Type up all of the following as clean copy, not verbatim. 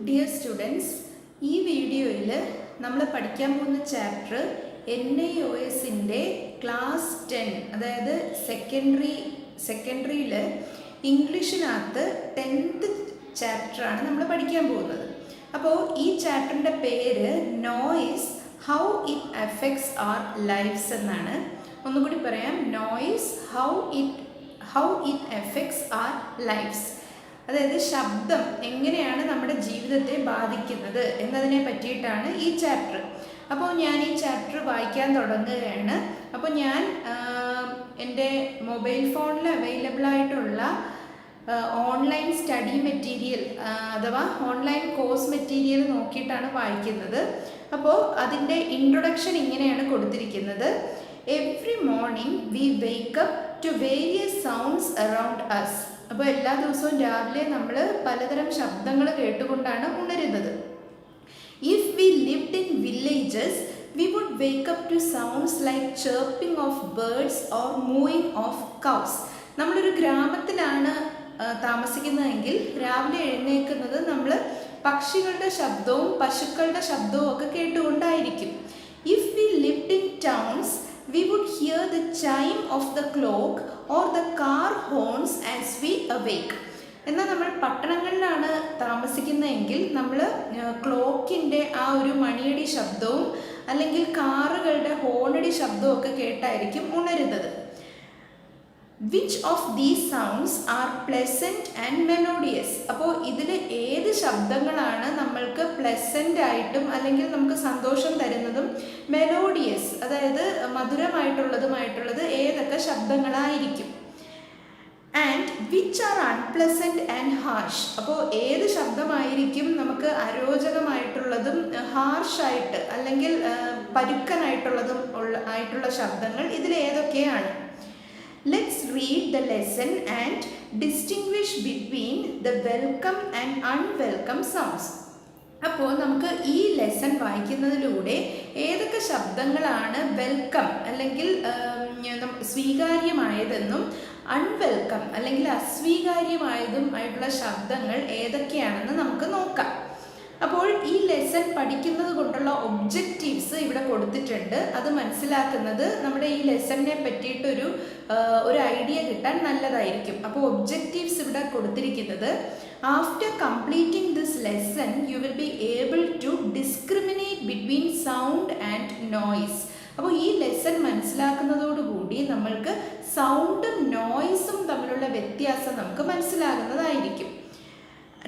Dear students, ഈ വീഡിയോയിൽ നമ്മൾ പഠിക്കാൻ പോകുന്ന ചാപ്റ്റർ NIOSൻ്റെ ക്ലാസ് 10, അതായത് സെക്കൻഡറിയിൽ ഇംഗ്ലീഷിനകത്ത് 10th ചാപ്റ്ററാണ് നമ്മൾ പഠിക്കാൻ പോകുന്നത്. അപ്പോൾ ഈ ചാപ്റ്ററിൻ്റെ പേര് noise, how it affects our lifes എന്നാണ്. ഒന്നുകൂടി പറയാം, noise, how it affects our lifes. അതായത് ശബ്ദം എങ്ങനെയാണ് നമ്മുടെ ജീവിതത്തെ ബാധിക്കുന്നത് എന്നതിനെ പറ്റിയിട്ടാണ് ഈ ചാപ്റ്റർ. അപ്പോൾ ഞാൻ ഈ ചാപ്റ്റർ വായിക്കാൻ തുടങ്ങുകയാണ്. അപ്പോൾ ഞാൻ എൻ്റെ മൊബൈൽ ഫോണിൽ അവൈലബിൾ ആയിട്ടുള്ള ഓൺലൈൻ സ്റ്റഡി മെറ്റീരിയൽ അഥവാ ഓൺലൈൻ കോഴ്സ് മെറ്റീരിയൽ നോക്കിയിട്ടാണ് വായിക്കുന്നത്. അപ്പോൾ അതിൻ്റെ ഇൻട്രൊഡക്ഷൻ ഇങ്ങനെയാണ് കൊടുത്തിരിക്കുന്നത്. Every morning we wake up to various sounds around us. അപ്പോൾ എല്ലാ ദിവസവും രാവിലെ നമ്മൾ പലതരം ശബ്ദങ്ങൾ കേട്ടുകൊണ്ടാണ് ഉണരുന്നത്. If we lived in villages we would wake up to sounds like chirping of birds or mooing of cows. നമ്മളൊരു ഗ്രാമത്തിലാണ് താമസിക്കുന്നതെങ്കിൽ രാവിലെ എഴുന്നേൽക്കുന്നത് നമ്മൾ പക്ഷികളുടെ ശബ്ദവും പശുക്കളുടെ ശബ്ദവും ഒക്കെ കേട്ടുകൊണ്ടായിരിക്കും. If we lived in towns we would hear the chime of the clock or the car horns as we awake. എന്നാൽ നമ്മൾ പട്ടണങ്ങളിലാണ് താമസിക്കുന്നതെങ്കിൽ നമ്മൾ ക്ലോക്കിൻ്റെ ആ ഒരു മണിയടി ശബ്ദവും അല്ലെങ്കിൽ കാറുകളുടെ ഹോണടി ശബ്ദവും ഒക്കെ കേട്ടായിരിക്കും ഉണരുന്നത്. Which of these sounds are pleasant and melodious? അപ്പോൾ ഇതിൽ ഏത് ശബ്ദങ്ങളാണ് നമ്മൾക്ക് പ്ലസൻ്റ് ആയിട്ടും അല്ലെങ്കിൽ നമുക്ക് സന്തോഷം തരുന്നതും മെലോഡിയസ്, അതായത് മധുരമായിട്ടുള്ളത് ഏതൊക്കെ ശബ്ദങ്ങളായിരിക്കും? And which are unpleasant and harsh. അപ്പോൾ ഏത് ശബ്ദമായിരിക്കും നമുക്ക് അരോചകമായിട്ടുള്ളതും ഹാർഷായിട്ട് അല്ലെങ്കിൽ പരുക്കനായിട്ടുള്ളതും ആയിട്ടുള്ള ശബ്ദങ്ങൾ ഇതിൽ ഏതൊക്കെയാണ്? Let's read the lesson and distinguish between the welcome and unwelcome sounds. അപ്പോൾ നമുക്ക് ഈ ലെസൺ വായിക്കുന്നതിലൂടെ ഏതൊക്കെ ശബ്ദങ്ങളാണ് വെൽക്കം അല്ലെങ്കിൽ സ്വീകാര്യമായതെന്നും അൺവെൽക്കം അല്ലെങ്കിൽ അസ്വീകാര്യമായതും ആയിട്ടുള്ള ശബ്ദങ്ങൾ ഏതൊക്കെയാണെന്ന് നമുക്ക് നോക്കാം. അപ്പോൾ ഈ ലെസൺ പഠിക്കുന്നത് കൊണ്ടുള്ള ഒബ്ജക്റ്റീവ്സ് ഇവിടെ കൊടുത്തിട്ടുണ്ട്. അത് മനസ്സിലാക്കുന്നത് നമ്മുടെ ഈ ലെസണിനെ പറ്റിയിട്ടൊരു ഐഡിയ കിട്ടാൻ നല്ലതായിരിക്കും. അപ്പോൾ ഒബ്ജക്റ്റീവ്സ് ഇവിടെ കൊടുത്തിരിക്കുന്നത്: after completing this lesson you will be able to discriminate between sound and noise. അപ്പോൾ ഈ ലെസൺ മനസ്സിലാക്കുന്നതോടുകൂടി നമ്മൾക്ക് സൗണ്ടും നോയ്സും തമ്മിലുള്ള വ്യത്യാസം നമുക്ക് മനസ്സിലാകുന്നതായിരിക്കും.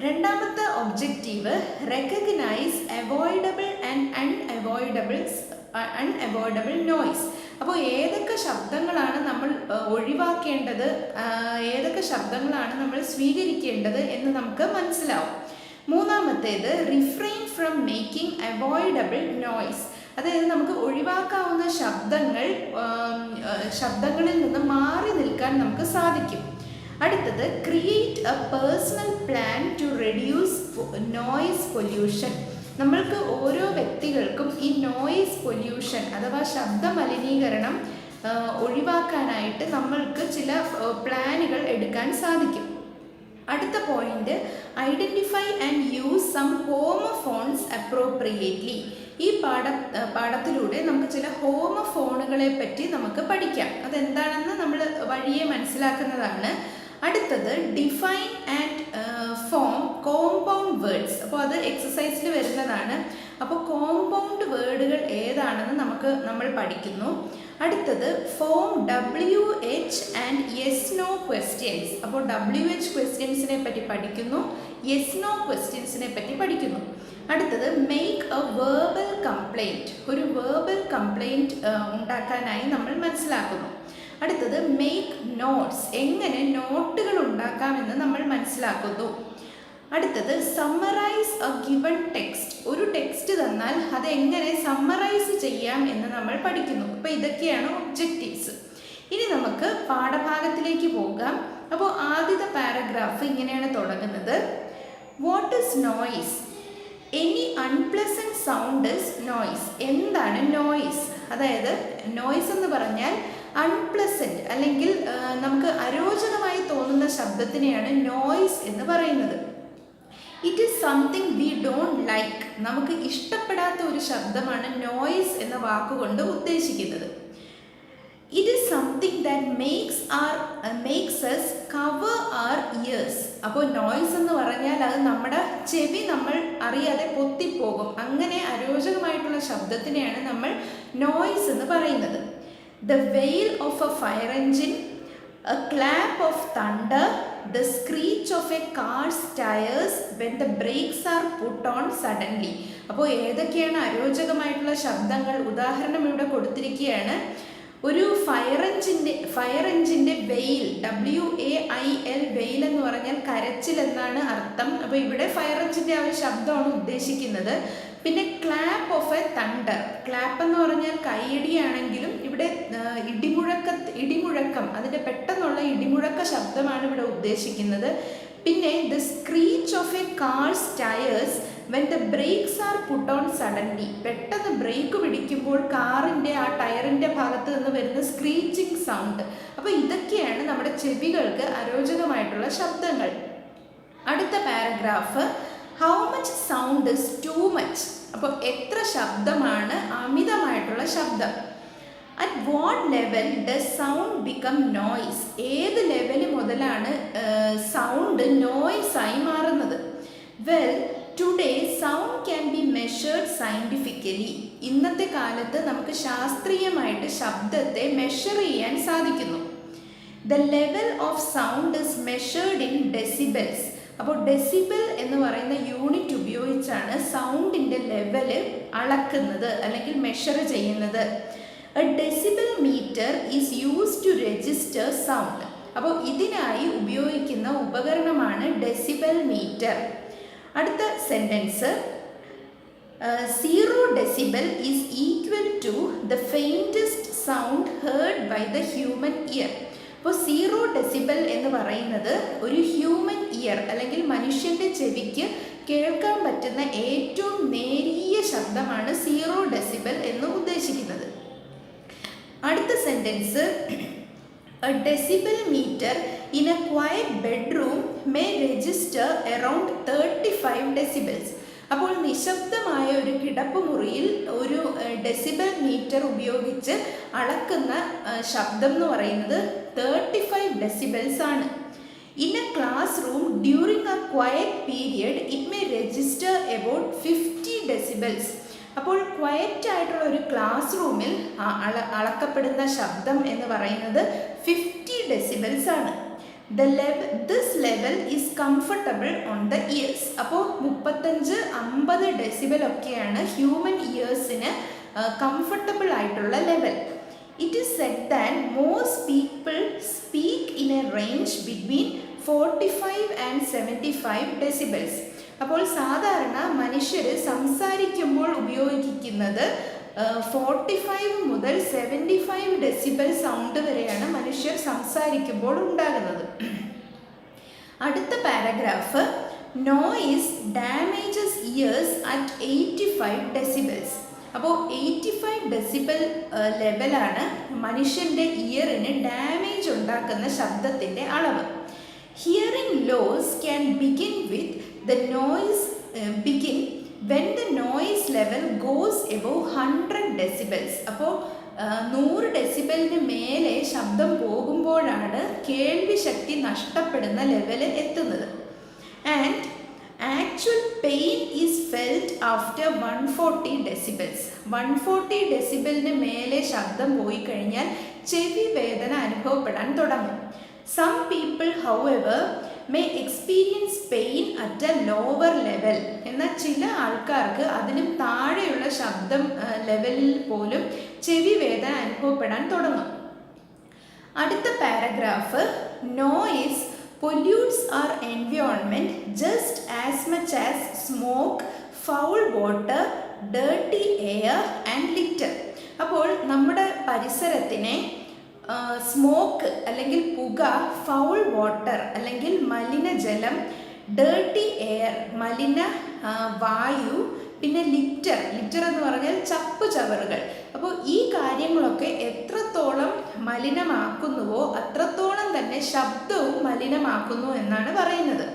രണ്ടാമത്തെ objective recognise avoidable and unavoidable noise. അപ്പോൾ ഏതൊക്കെ ശബ്ദങ്ങളാണ് നമ്മൾ ഒഴിവാക്കേണ്ടത്, ഏതൊക്കെ ശബ്ദങ്ങളാണ് നമ്മൾ സ്വീകരിക്കേണ്ടത് എന്ന് നമുക്ക് മനസ്സിലാവും. മൂന്നാമത്തേത് refrain from making avoidable noise. അതായത് നമുക്ക് ഒഴിവാക്കാവുന്ന ശബ്ദങ്ങളിൽ നിന്ന് മാറി നിൽക്കാൻ നമുക്ക് സാധിക്കും. അടുത്തത് create a personal plan to reduce noise pollution. നമ്മൾക്ക് ഓരോ വ്യക്തികൾക്കും ഈ നോയ്സ് പൊല്യൂഷൻ അഥവാ ശബ്ദ മലിനീകരണം ഒഴിവാക്കാനായിട്ട് നമ്മൾക്ക് ചില പ്ലാനുകൾ എടുക്കാൻ സാധിക്കും. അടുത്ത point identify and use some homophones appropriately. ഈ പാഠത്തിലൂടെ നമുക്ക് ചില ഹോമോഫോണുകളെ പറ്റി നമുക്ക് പഠിക്കാം. അതെന്താണെന്ന് നമ്മൾ വഴിയെ മനസ്സിലാക്കുന്നതാണ്. അടുത്തത് define and form compound words. അപ്പോൾ അത് എക്സസൈസിൽ വരുന്നതാണ്. അപ്പോൾ കോമ്പൗണ്ട് വേർഡുകൾ ഏതാണെന്ന് നമ്മൾ പഠിക്കുന്നു. അടുത്തത് form WH and yes no questions. അപ്പോൾ WH ക്വസ്റ്റ്യൻസിനെ പറ്റി പഠിക്കുന്നു, യെസ് നോ ക്വസ്റ്റ്യൻസിനെ പറ്റി പഠിക്കുന്നു. അടുത്തത് മെയ്ക്ക് എ വേർബൽ കംപ്ലൈൻറ്റ്. ഒരു വേർബൽ കംപ്ലൈൻറ്റ് ഉണ്ടാക്കാനായി നമ്മൾ മനസ്സിലാക്കുന്നു. അടുത്തത് മെയ്ക്ക് നോട്ട്സ്. എങ്ങനെ നോട്ടുകൾ ഉണ്ടാക്കാമെന്ന് നമ്മൾ മനസ്സിലാക്കുന്നു. അടുത്തത് സമ്മറൈസ് എ ഗിവൺ ടെക്സ്റ്റ്. ഒരു ടെക്സ്റ്റ് തന്നാൽ അത് എങ്ങനെ സമ്മറൈസ് ചെയ്യാം എന്ന് നമ്മൾ പഠിക്കുന്നു. അപ്പോൾ ഇതൊക്കെയാണ് ഒബ്ജക്റ്റീവ്സ്. ഇനി നമുക്ക് പാഠഭാഗത്തിലേക്ക് പോകാം. അപ്പോൾ ആദ്യത്തെ പാരഗ്രാഫ് ഇങ്ങനെയാണ് തുടങ്ങുന്നത്: what is noise? Any unpleasant sound is noise. എന്താണ് നോയ്സ്? അതായത് നോയ്സ് എന്ന് പറഞ്ഞാൽ അൺപ്ലസൻറ്റ് അല്ലെങ്കിൽ നമുക്ക് അരോചകമായി തോന്നുന്ന ശബ്ദത്തിനെയാണ് നോയ്സ് എന്ന് പറയുന്നത്. It is something we don't like. നമുക്ക് ഇഷ്ടപ്പെടാത്ത ഒരു ശബ്ദമാണ് നോയ്സ് എന്ന വാക്കുകൊണ്ട് ഉദ്ദേശിക്കുന്നത്. It is something that makes us cover our years. അപ്പോൾ നോയ്സ് എന്ന് പറഞ്ഞാൽ അത് നമ്മുടെ ചെവി നമ്മൾ അറിയാതെ പൊത്തിപ്പോകും. അങ്ങനെ അരോചകമായിട്ടുള്ള ശബ്ദത്തിനെയാണ് നമ്മൾ നോയ്സ് എന്ന് പറയുന്നത്. ദ വെയിൽ of A fire engine, a clap of thunder, the screech of a car's tires when the brakes are put on suddenly. അപ്പോൾ ഏതൊക്കെയാണ് അരോചകമായിട്ടുള്ള ശബ്ദങ്ങൾ? ഉദാഹരണം ഇവിടെ കൊടുത്തിരിക്കുകയാണ്. ഒരു ഫയർ എഞ്ചിൻ്റെ വെയിൽ, WAIL, വെയിൽ എന്ന് പറഞ്ഞാൽ കരച്ചിൽ എന്നാണ് അർത്ഥം. അപ്പോൾ ഇവിടെ ഫയർ എഞ്ചിൻ്റെ ആ ഒരു ശബ്ദമാണ് ഉദ്ദേശിക്കുന്നത്. പിന്നെ clap of A thunder, clap എന്ന് പറഞ്ഞാൽ കൈയടിയാണെങ്കിലും ഇവിടെ ഇടിമുഴക്കം, അതിൻ്റെ പെട്ടെന്നുള്ള ഇടിമുഴക്ക ശബ്ദമാണ് ഇവിടെ ഉദ്ദേശിക്കുന്നത്. പിന്നെ the screech of a car's tyres when the brakes are put on suddenly, പെട്ടെന്ന് ബ്രേക്ക് പിടിക്കുമ്പോൾ കാറിൻ്റെ ആ ടയറിൻ്റെ ഭാഗത്ത് നിന്ന് വരുന്ന സ്ക്രീച്ചിങ് സൗണ്ട്. അപ്പോൾ ഇതൊക്കെയാണ് നമ്മുടെ ചെവികൾക്ക് അരോചകമായിട്ടുള്ള ശബ്ദങ്ങൾ. അടുത്ത paragraph, how much sound is too much. അപ്പോൾ എത്ര ശബ്ദമാണ് അമിതമായിട്ടുള്ള ശബ്ദം? At what level does sound become noise. ഏത് ലെവൽ മുതലാണ് സൗണ്ട് നോയ്സായി മാറുന്നത്? Well, today sound can be measured scientifically. ഇന്നത്തെ കാലത്ത് നമുക്ക് ശാസ്ത്രീയമായിട്ട് ശബ്ദത്തെ മെഷർ ചെയ്യാൻ സാധിക്കുന്നു. The level of sound is measured in decibels. അപ്പോൾ ഡെസിബൽ എന്ന് പറയുന്ന യൂണിറ്റ് ഉപയോഗിച്ചാണ് സൗണ്ടിൻ്റെ ലെവല് അളക്കുന്നത് അല്ലെങ്കിൽ മെഷർ ചെയ്യുന്നത്. A decibel meter is used to register sound. അപ്പോൾ ഇതിനായി ഉപയോഗിക്കുന്ന ഉപകരണമാണ് ഡെസിബൽ മീറ്റർ. അടുത്ത sentence, 0 decibel is equal to the faintest sound heard by the human ear. അപ്പോൾ 0 decibel എന്ന് പറയുന്നത് ഒരു ഹ്യൂമൻ ഇയർ അല്ലെങ്കിൽ മനുഷ്യൻ്റെ ചെവിക്ക് കേൾക്കാൻ പറ്റുന്ന ഏറ്റവും നേരിയ ശബ്ദമാണ് 0 decibel എന്ന് ഉദ്ദേശിക്കുന്നത്. അടുത്ത sentence, a decibel meter in a quiet bedroom may register around 35 decibels. അപ്പോൾ നിശബ്ദമായ ഒരു കിടപ്പുമുറിയിൽ ഒരു ഡെസിബൽ മീറ്റർ ഉപയോഗിച്ച് അളക്കുന്ന ശബ്ദം എന്ന് പറയുന്നത് 35 decibels ആണ്. In A class room during A quiet period it may register about 50 decibels. അപ്പോൾ ക്വയറ്റ് ആയിട്ടുള്ള ഒരു ക്ലാസ് റൂമിൽ അളക്കപ്പെടുന്ന ശബ്ദം എന്ന് പറയുന്നത് 50 decibels ആണ്. This level is comfortable on the years. അപ്പോൾ 35-50 decibel ഒക്കെയാണ് ഹ്യൂമൻ ഇയേഴ്സിന് കംഫർട്ടബിൾ ആയിട്ടുള്ള level. It is said that most people speak in A range between 45 and 75 decibels. അപ്പോൾ സാധാരണ മനുഷ്യർ സംസാരിക്കുമ്പോൾ ഉപയോഗിക്കുന്നത് 45 മുതൽ 75 decibel സൗണ്ട് വരെയാണ് മനുഷ്യർ സംസാരിക്കുമ്പോൾ ഉണ്ടാകുന്നത്. അടുത്ത paragraph, noise damages years at 85 decibels. അപ്പോൾ 85 decibel ലെവലാണ് മനുഷ്യൻ്റെ ഇയറിന് ഡാമേജ് ഉണ്ടാക്കുന്ന ശബ്ദത്തിൻ്റെ അളവ്. Hearing loss can begin with the noise begin when the noise level goes above 100 decibels. അപ്പോൾ 100 decibelന് മേലെ ശബ്ദം പോകുമ്പോഴാണ് കേൾവി ശക്തി നഷ്ടപ്പെടുന്ന ലെവലിൽ എത്തുന്നത്. And actual pain is felt after 140 decibels. 140 decibelന് മേലെ ശബ്ദം പോയി കഴിഞ്ഞാൽ ചെവി വേദന അനുഭവപ്പെടാൻ തുടങ്ങും. Some people, however, may experience pain at a lower level. എന്നാൽ ചില ആൾക്കാർക്ക് അതിനും താഴെയുള്ള ശബ്ദം ലെവലിൽ പോലും ചെവി വേദന അനുഭവപ്പെടാൻ തുടങ്ങും. അടുത്ത paragraph, noise pollutes our environment just as much as smoke, foul water, dirty air and litter. അപ്പോൾ നമ്മുടെ പരിസരത്തിനെ സ്മോക്ക് അല്ലെങ്കിൽ പുക, ഫൗൾ വാട്ടർ അല്ലെങ്കിൽ മലിനജലം, ഡേർട്ടി എയർ മലിന വായു, പിന്നെ ലിറ്റർ എന്ന് പറഞ്ഞാൽ ചപ്പ് ചവറുകൾ. അപ്പോൾ ഈ കാര്യങ്ങളൊക്കെ എത്രത്തോളം മലിനമാക്കുന്നുവോ അത്രത്തോളം തന്നെ ശബ്ദവും മലിനമാക്കുന്നു എന്നാണ് പറയുന്നത്.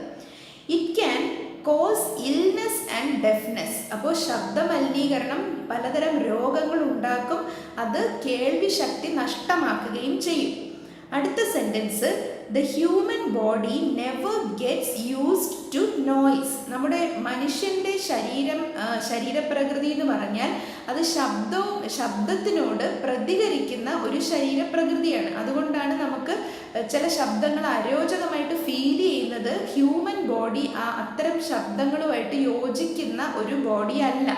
It can cos illness and deafness. അപ്പോൾ ശബ്ദമലിനീകരണം പലതരം രോഗങ്ങൾ ഉണ്ടാക്കും, അത് കേൾവി ശക്തി നഷ്ടമാക്കുകയും ചെയ്യും. അടുത്ത sentence, the human body never gets used to noise. നമ്മുടെ മനുഷ്യൻ്റെ ശരീരപ്രകൃതി എന്ന് പറഞ്ഞാൽ അത് ശബ്ദത്തിനോട് പ്രതികരിക്കുന്ന ഒരു ശരീരപ്രകൃതിയാണ്. അതുകൊണ്ടാണ് നമുക്ക് ചില ശബ്ദങ്ങൾ അരോചകമായിട്ട് ഫീൽ ചെയ്യുന്നത്. ഹ്യൂമൻ ബോഡി അത്തരം ശബ്ദങ്ങളുമായിട്ട് യോജിക്കുന്ന ഒരു ബോഡി അല്ല.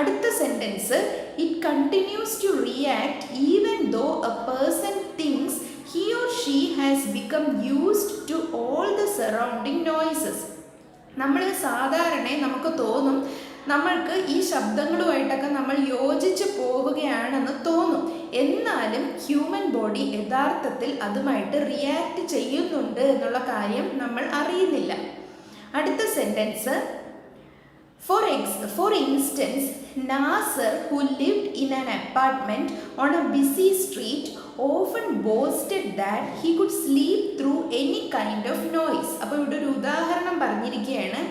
അടുത്ത sentence, it continues to react even though a person thinks he or she has become used to all the surrounding noises. നമ്മൾ സാധാരണ നമുക്ക് തോന്നും നമ്മൾക്ക് ഈ ശബ്ദങ്ങളുമായിട്ടൊക്കെ നമ്മൾ യോജിച്ച് പോവുകയാണെന്ന് തോന്നും. എന്നാലും ഹ്യൂമൻ ബോഡി യഥാർത്ഥത്തിൽ അതുമായിട്ട് റിയാക്ട് ചെയ്യുന്നുണ്ട് എന്നുള്ള കാര്യം നമ്മൾ അറിയുന്നില്ല. അടുത്ത sentence, For instance, Nasser, who lived in an apartment on a busy street, often boasted that he could sleep through any kind of noise. അപ്പോൾ ഇവിടെ ഒരു ഉദാഹരണം പറഞ്ഞിരിക്കുകയാണ്.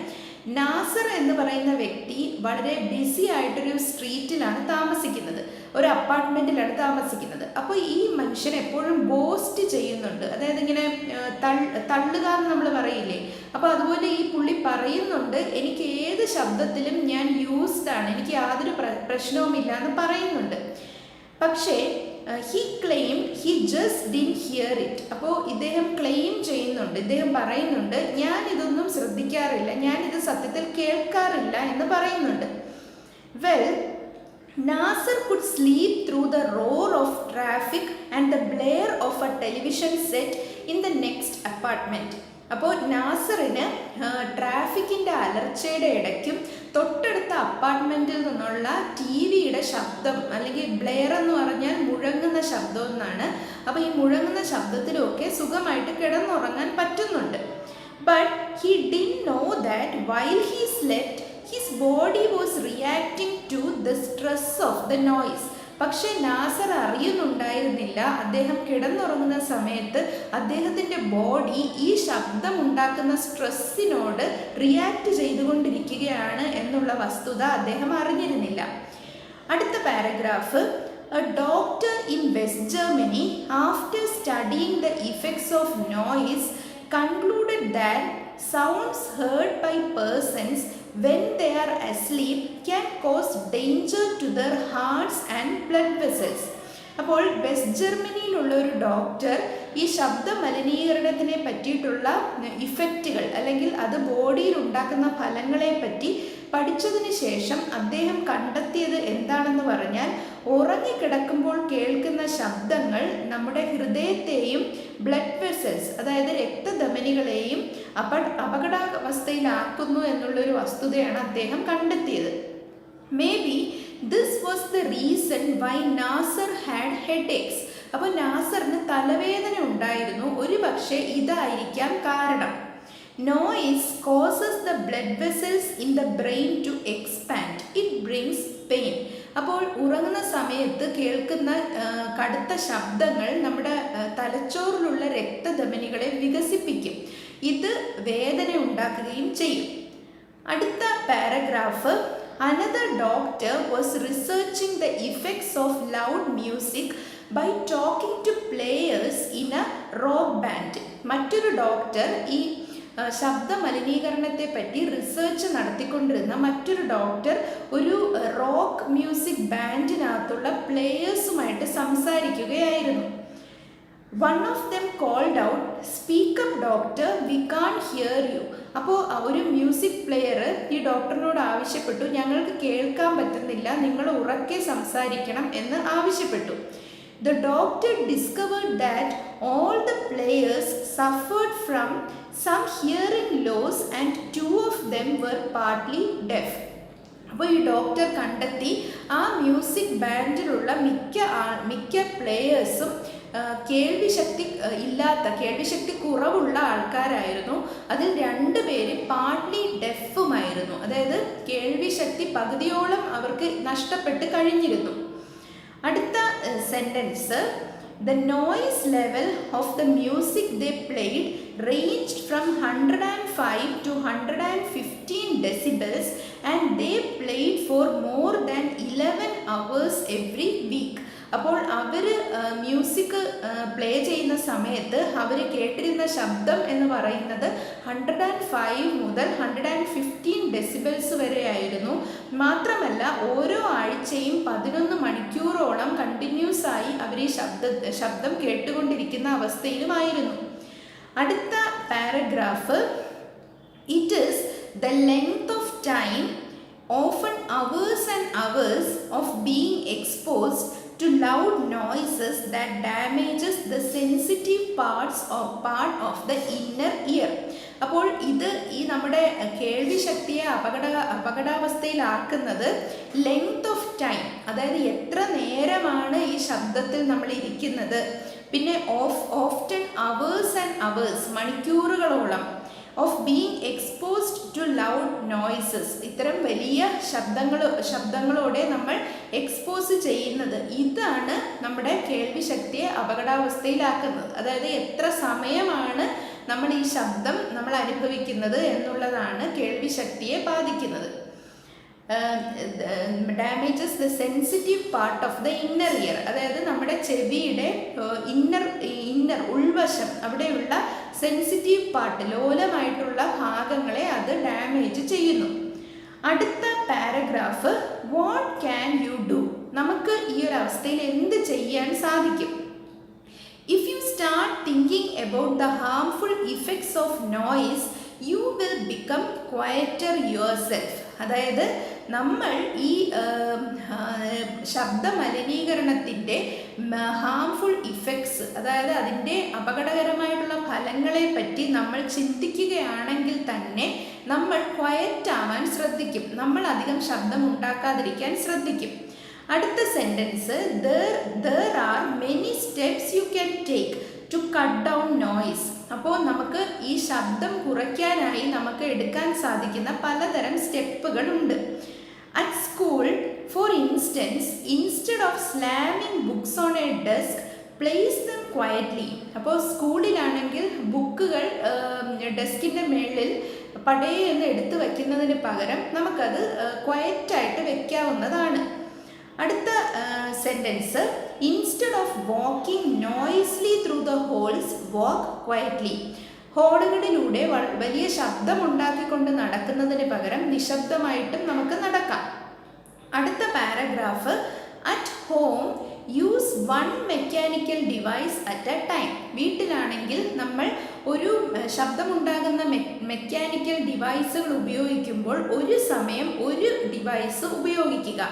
നാസർ എന്ന് പറയുന്ന വ്യക്തി വളരെ ബിസി ആയിട്ടൊരു സ്ട്രീറ്റിലാണ് താമസിക്കുന്നത്, ഒരു അപ്പാർട്ട്മെൻറ്റിലാണ് താമസിക്കുന്നത്. അപ്പോൾ ഈ മനുഷ്യൻ എപ്പോഴും ബോസ്റ്റ് ചെയ്യുന്നുണ്ട്, അതായത് ഇങ്ങനെ തള്ളുക എന്ന് നമ്മൾ പറയില്ലേ. അപ്പോൾ അതുപോലെ ഈ പുള്ളി പറയുന്നുണ്ട്, എനിക്ക് ഏത് ശബ്ദത്തിലും ഞാൻ യൂസ്ഡാണ്, എനിക്ക് യാതൊരു പ്രശ്നവുമില്ല എന്ന് പറയുന്നുണ്ട്. പക്ഷേ he claimed he just didn't hear it. അപ്പോൾ ഇദ്ദേഹം ക്ലെയിം ചെയ്യുന്നുണ്ട്, ഇദ്ദേഹം പറയുന്നുണ്ട്, ഞാൻ ഇതൊന്നും ശ്രദ്ധിക്കാറില്ല, ഞാനിത് സത്യത്തിൽ കേൾക്കാറില്ല എന്ന് പറയുന്നുണ്ട്. Well, Nasser could sleep through the roar of traffic and the blare of a television set in the next apartment. അപ്പോൾ നാസറിന് ട്രാഫിക്കിൻ്റെ അലർച്ചയുടെ ഇടയ്ക്കും തൊട്ടടുത്ത അപ്പാർട്ട്മെൻറ്റിൽ നിന്നുള്ള TV-യുടെ ശബ്ദം, അല്ലെങ്കിൽ ബ്ലെയർ എന്ന് പറഞ്ഞാൽ മുഴങ്ങുന്ന ശബ്ദം എന്നാണ്. അപ്പോൾ ഈ മുഴങ്ങുന്ന ശബ്ദത്തിലൊക്കെ സുഖമായിട്ട് കിടന്നുറങ്ങാൻ പറ്റുന്നുണ്ട്. But he didn't know that while he slept his body was reacting to the stress of the noise. പക്ഷേ നാസർ അറിയുന്നുണ്ടായിരുന്നില്ല, അദ്ദേഹം കിടന്നുറങ്ങുന്ന സമയത്ത് അദ്ദേഹത്തിൻ്റെ ബോഡി ഈ ശബ്ദം ഉണ്ടാക്കുന്ന സ്ട്രെസ്സിനോട് റിയാക്ട് ചെയ്തുകൊണ്ടിരിക്കുകയാണ് എന്നുള്ള വസ്തുത അദ്ദേഹം അറിഞ്ഞിരുന്നില്ല. അടുത്ത paragraph, A doctor in west Germany after studying the effects of noise concluded that sounds heard by persons when they are asleep can cause danger to their hearts and blood vessels. അപ്പോൾ west ജർമ്മനിയിലുള്ള ഒരു doctor ഈ ശബ്ദ മലിനീകരണത്തിനെ പറ്റിയിട്ടുള്ള ഇഫക്റ്റുകൾ, അല്ലെങ്കിൽ അത് ബോഡിയിൽ ഉണ്ടാക്കുന്ന ഫലങ്ങളെ പറ്റി പഠിച്ചതിന് ശേഷം അദ്ദേഹം കണ്ടെത്തിയത് എന്താണെന്ന് പറഞ്ഞാൽ, ഉറങ്ങിക്കിടക്കുമ്പോൾ കേൾക്കുന്ന ശബ്ദങ്ങൾ നമ്മുടെ ഹൃദയത്തെയും ബ്ലഡ് വെസൽസ്, അതായത് രക്തധമനികളെയും അപകടാവസ്ഥയിലാക്കുന്നു എന്നുള്ളൊരു വസ്തുതയാണ് അദ്ദേഹം കണ്ടെത്തിയത്. Maybe this was the reason why Nasar had headaches. അപ്പോൾ നാസറിന് തലവേദന ഉണ്ടായിരുന്നു, ഒരു പക്ഷേ ഇതായിരിക്കാം കാരണം. Noise causes the blood vessels in the brain to expand. It brings pain. അപ്പോൾ ഉറങ്ങുന്ന സമയത്ത് കേൾക്കുന്ന കടുത്ത ശബ്ദങ്ങൾ നമ്മുടെ തലച്ചോറിലുള്ള രക്തധമനികളെ വികസിപ്പിക്കും, ഇത് വേദന ഉണ്ടാക്കുകയും ചെയ്യും. അടുത്ത paragraph, another doctor was researching the effects of loud music by talking to players in a rock band. മറ്റൊരു ഡോക്ടർ ഈ ശബ്ദ മലിനീകരണത്തെ പറ്റി റിസർച്ച് നടത്തിക്കൊണ്ടിരുന്ന മറ്റൊരു ഡോക്ടർ ഒരു റോക്ക് മ്യൂസിക് ബാൻഡിനകത്തുള്ള പ്ലേയേഴ്സുമായിട്ട് സംസാരിക്കുകയായിരുന്നു. One of them called out, speak up doctor, we can't hear you. അപ്പോൾ ഒരു മ്യൂസിക് പ്ലെയർ ഈ ഡോക്ടറിനോട് ആവശ്യപ്പെട്ടു, ഞങ്ങൾക്ക് കേൾക്കാൻ പറ്റുന്നില്ല, നിങ്ങൾ ഉറക്കെ സംസാരിക്കണം എന്ന് ആവശ്യപ്പെട്ടു. The doctor discovered that all the players suffered from some hearing loss and two of them were partly deaf. അപ്പോൾ ഈ ഡോക്ടർ കണ്ടെത്തി ആ മ്യൂസിക് ബാൻഡിലുള്ള മിക്ക പ്ലേയേഴ്സും കേൾവിശക്തി കുറവുള്ള ആൾക്കാരായിരുന്നു. അതിൽ 2 പേര് പാർട്ട്ലി ഡെഫുമായിരുന്നു, അതായത് കേൾവിശക്തി പകുതിയോളം അവർക്ക് നഷ്ടപ്പെട്ട് കഴിഞ്ഞിരുന്നു. അടുത്ത sentence, the noise level of the music they played ranged from 105 to 115 decibels and they played for more than 11 hours every week. അപ്പോൾ അവർ മ്യൂസിക് പ്ലേ ചെയ്യുന്ന സമയത്ത് അവർ കേട്ടിരുന്ന ശബ്ദം എന്ന് പറയുന്നത് 105 മുതൽ 115 ഡെസിബിൾസ് വരെ ആയിരുന്നു. മാത്രമല്ല ഓരോ ആഴ്ചയും 11 മണിക്കൂറോളം കണ്ടിന്യൂസ് ആയി അവർ ഈ ശബ്ദം കേട്ടുകൊണ്ടിരിക്കുന്ന അവസ്ഥയിലുമായിരുന്നു. അടുത്ത paragraph, it is the length of time, often hours and hours of being exposed to loud noises that damages the sensitive part of the inner ear. അപ്പോൾ ഇത് ഈ നമ്മുടെ കേൾവി ശക്തിയെ അപകടാവസ്ഥയിലാക്കുന്നത് ലെങ്ത് ഓഫ് ടൈം, അതായത് എത്ര നേരമാണ് ഈ ശബ്ദത്തിൽ നമ്മൾ ഇരിക്കുന്നത്, പിന്നെ ഓഫ്റ്റൻ അവേഴ്സ് ആൻഡ് അവേഴ്സ് മണിക്കൂറുകളോളം, of being exposed to loud noises, ഇത്തരം വലിയ ശബ്ദങ്ങളോടെ നമ്മൾ എക്സ്പോസ് ചെയ്യുന്നത്, ഇതാണ് നമ്മുടെ കേൾവി ശക്തിയെ അപകടാവസ്ഥയിലാക്കുന്നത്. അതായത് എത്ര സമയമാണ് നമ്മൾ ഈ ശബ്ദം നമ്മൾ അനുഭവിക്കുന്നത് എന്നുള്ളതാണ് കേൾവി ശക്തിയെ ബാധിക്കുന്നത്. Damages the sensitive part of the inner year, അതായത് നമ്മുടെ ചെവിയുടെ ഇന്നർ ഉൾവശം, അവിടെയുള്ള സെൻസിറ്റീവ് പാർട്ട്, ലോലമായിട്ടുള്ള ഭാഗങ്ങളെ അത് ഡാമേജ് ചെയ്യുന്നു. അടുത്ത paragraph, what can you do, നമുക്ക് ഈ ഒരു അവസ്ഥയിൽ എന്ത് ചെയ്യാൻ സാധിക്കും? If you start thinking about the harmful effects of noise you will become quieter yourself. അതായത് നമ്മൾ ഈ ശബ്ദ മലിനീകരണത്തിൻ്റെ ഹാംഫുൾ ഇഫക്ട്സ്, അതായത് അതിൻ്റെ അപകടകരമായിട്ടുള്ള ഫലങ്ങളെ പറ്റി നമ്മൾ ചിന്തിക്കുകയാണെങ്കിൽ തന്നെ നമ്മൾ ക്വയറ്റ് ആവാൻ ശ്രദ്ധിക്കും, നമ്മൾ അധികം ശബ്ദം ഉണ്ടാക്കാതിരിക്കാൻ ശ്രദ്ധിക്കും. അടുത്ത sentence, there are many steps you can take to cut down noise. അപ്പോൾ നമുക്ക് ഈ ശബ്ദം കുറയ്ക്കാനായി നമുക്ക് എടുക്കാൻ സാധിക്കുന്ന പലതരം സ്റ്റെപ്പുകളുണ്ട്. At school for instance, instead of slamming books on a desk, place them quietly. അപ്പോൾ സ്കൂളിലാണെങ്കിൽ ബുക്കുകൾ ഡെസ്കിൻ്റെ മേളിൽ പടയെന്ന് എടുത്ത് വയ്ക്കുന്നതിന് പകരം നമുക്കത് ക്വയറ്റായിട്ട് വെക്കാവുന്നതാണ്. അടുത്ത sentence, instead of walking noisily through the halls walk quietly. ഹോളുകളിലൂടെ വലിയ ശബ്ദമുണ്ടാക്കിക്കൊണ്ട് നടക്കുന്നതിന് പകരം നിശബ്ദമായിട്ടും നമുക്ക് നടക്കാം. അടുത്ത paragraph, at home use one mechanical device at a time. വീട്ടിലാണെങ്കിൽ നമ്മൾ ഒരു ശബ്ദമുണ്ടാകുന്ന മെക്കാനിക്കൽ ഡിവൈസുകൾ ഉപയോഗിക്കുമ്പോൾ ഒരു സമയം ഒരു ഡിവൈസ് ഉപയോഗിക്കുക.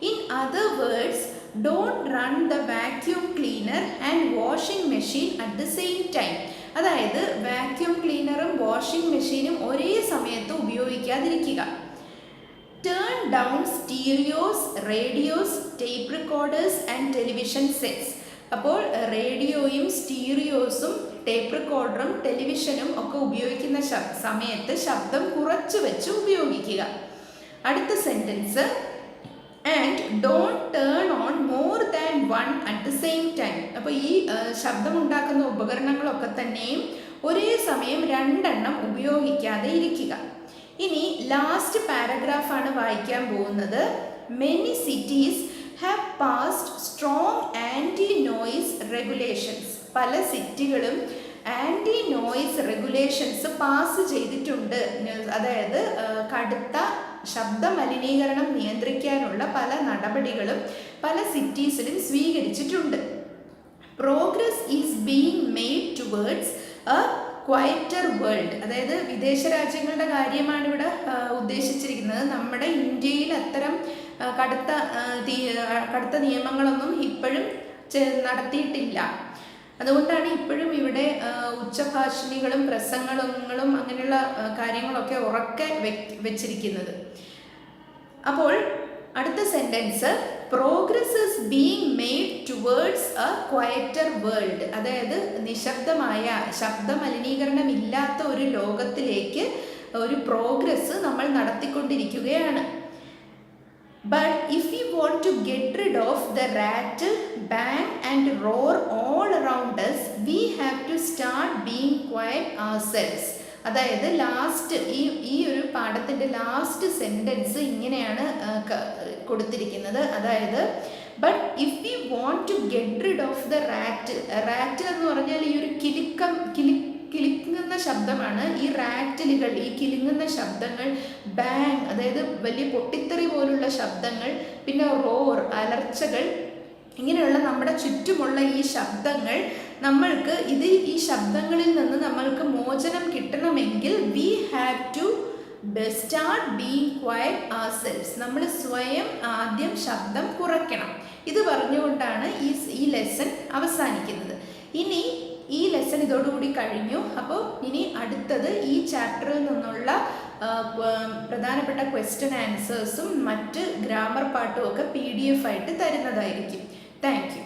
In other words, don't run the vacuum cleaner and washing machine at the same time. അതായത് വാക്യൂം ക്ലീനറും വാഷിംഗ് മെഷീനും ഒരേ സമയത്ത് ഉപയോഗിക്കാതിരിക്കുക. Turn down stereos, radios, tape recorders and television sets. അപ്പോൾ റേഡിയോയും സ്റ്റീരിയോസും ടേപ്പ് റെക്കോർഡറും ടെലിവിഷനും ഒക്കെ ഉപയോഗിക്കുന്ന സമയത്ത് ശബ്ദം കുറച്ച് വെച്ച് ഉപയോഗിക്കുക. അടുത്ത sentence, and don't turn on more than one at the same time. അപ്പോൾ ഈ ശബ്ദമുണ്ടാക്കുന്ന ഉപകരണങ്ങളൊക്കെ തന്നെയും ഒരേ സമയം രണ്ടെണ്ണം ഉപയോഗിക്കാതെ ഇരിക്കുക. ഇനി ലാസ്റ്റ് പാരഗ്രാഫാണ് വായിക്കാൻ പോകുന്നത്. Many cities have passed strong anti noise regulations. പല സിറ്റികളും ആൻറ്റി നോയ്സ് റെഗുലേഷൻസ് പാസ് ചെയ്തിട്ടുണ്ട്. അതായത് കടുത്ത ശബ്ദ മലിനീകരണം നിയന്ത്രിക്കാനുള്ള പല നടപടികളും പല സിറ്റീസിലും സ്വീകരിച്ചിട്ടുണ്ട്. Progress is being made towards a quieter world. അതായത് വിദേശ രാജ്യങ്ങളുടെ കാര്യമാണ് ഇവിടെ ഉദ്ദേശിച്ചിരിക്കുന്നത്. നമ്മുടെ ഇന്ത്യയിൽ അത്തരം കടുത്ത നിയമങ്ങളൊന്നും ഇപ്പോഴും നടത്തിയിട്ടില്ല. അതുകൊണ്ടാണ് ഇപ്പോഴും ഇവിടെ ഉച്ചഭാഷിണികളും പ്രസംഗങ്ങളും അങ്ങനെയുള്ള കാര്യങ്ങളൊക്കെ ഉറക്കെ വെച്ചിരിക്കുന്നത്. അപ്പോൾ അടുത്ത sentence, progress is being made towards a quieter world. അതായത് നിശബ്ദമായ ശബ്ദ മലിനീകരണം ഇല്ലാത്ത ഒരു ലോകത്തിലേക്ക് ഒരു പ്രോഗ്രസ് നമ്മൾ നടത്തിക്കൊണ്ടിരിക്കുകയാണ്. But if we want to get rid of the rattle, bang and roar all around us, we have to start being quiet ourselves. അതായത് ലാസ്റ്റ് ഈ ഒരു പാഠത്തിൻ്റെ ലാസ്റ്റ് സെൻറ്റൻസ് ഇങ്ങനെയാണ് കൊടുത്തിരിക്കുന്നത്. അതായത് but if you want to get rid of the rat എന്ന് പറഞ്ഞാൽ ഈ ഒരു കിലുങ്ങുന്ന ശബ്ദമാണ്. ഈ റാറ്റിലുകൾ, ഈ കിലുങ്ങുന്ന ശബ്ദങ്ങൾ, ബാങ് അതായത് വലിയ പൊട്ടിത്തെറി പോലുള്ള ശബ്ദങ്ങൾ, പിന്നെ റോർ അലർച്ചകൾ, ഇങ്ങനെയുള്ള നമ്മുടെ ചുറ്റുമുള്ള ഈ ശബ്ദങ്ങൾ നമ്മൾക്ക് ഈ ശബ്ദങ്ങളിൽ നിന്ന് നമ്മൾക്ക് മോചനം കിട്ടണമെങ്കിൽ we have to start being quiet ourselves. നമ്മൾ സ്വയം ആദ്യം ശബ്ദം കുറയ്ക്കണം. ഇത് പറഞ്ഞുകൊണ്ടാണ് ഈ ലെസൺ അവസാനിക്കുന്നത്. ഇനി ഈ ലെസൺ ഇതോടുകൂടി കഴിഞ്ഞു. അപ്പോൾ ഇനി അടുത്തത് ഈ ചാപ്റ്ററിൽ നിന്നുള്ള പ്രധാനപ്പെട്ട ക്വസ്റ്റ്യൻ ആൻസേഴ്സും മറ്റ് ഗ്രാമർ പാട്ടും ഒക്കെ PDF ആയിട്ട് തരുന്നതായിരിക്കും. Thank you.